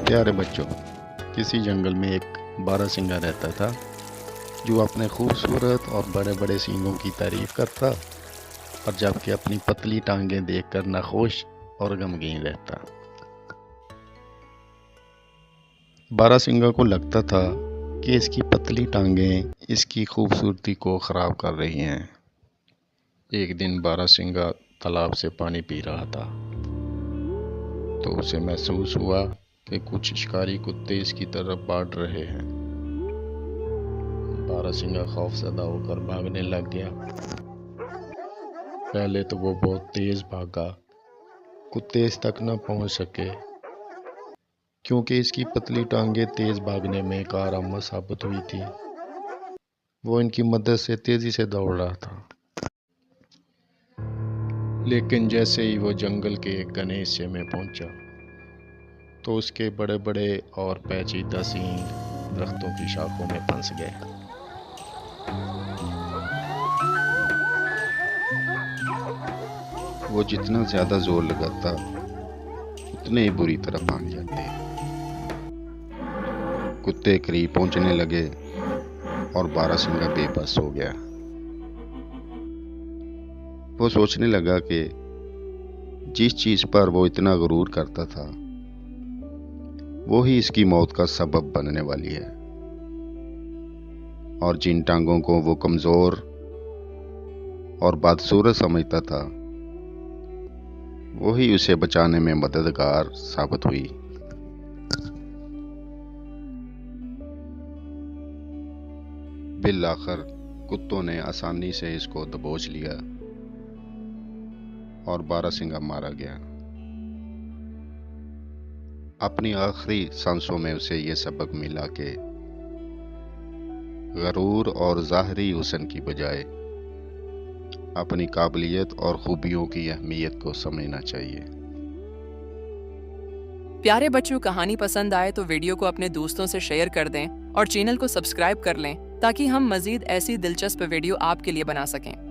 प्यारे बच्चों, किसी जंगल में एक बारहसिंगा रहता था जो अपने खूबसूरत और बड़े बड़े सींगों की तारीफ करता और जबकि अपनी पतली टांगें देखकर नाखुश और गमगीन रहता। बारहसिंगा को लगता था कि इसकी पतली टांगें इसकी खूबसूरती को ख़राब कर रही हैं। एक दिन बारहसिंगा तालाब से पानी पी रहा था तो उसे महसूस हुआ कि कुछ शिकारी कुत्ते इसकी तरफ बढ़ रहे हैं। बारहसिंगा खौफज़दा होकर भागने लग गया। पहले तो वो बहुत तेज भागा। कुत्ते इस तक न पहुंच सके क्योंकि इसकी पतली टांगें तेज भागने में कारआमद साबित हुई थी। वो इनकी मदद से तेजी से दौड़ रहा था, लेकिन जैसे ही वो जंगल के एक घने हिस्से में पहुंचा तो उसके बड़े बड़े और पेचीदा सींग दरख्तों की शाखों में फंस गए। वो जितना ज्यादा जोर लगाता उतने ही बुरी तरह भाग जाते। कुत्ते करीब पहुंचने लगे और बारहसिंगा बेबस हो गया। वो सोचने लगा कि जिस चीज पर वो इतना गुरूर करता था वो ही इसकी मौत का सबब बनने वाली है, और जिन टांगों को वो कमजोर और बदसूरत समझता था वो ही उसे बचाने में मददगार साबित हुई। बिलाखिर कुत्तों ने आसानी से इसको दबोच लिया और बारहसिंगा मारा गया। अपनी आखिरी सांसों में उसे ये सबक मिला कि गरूर और ज़ाहरी हुस्न की बजाय अपनी काबिलियत और खूबियों की अहमियत को समझना चाहिए। प्यारे बच्चों, कहानी पसंद आए तो वीडियो को अपने दोस्तों से शेयर कर दें और चैनल को सब्सक्राइब कर लें ताकि हम मज़ीद ऐसी दिलचस्प वीडियो आपके लिए बना सकें।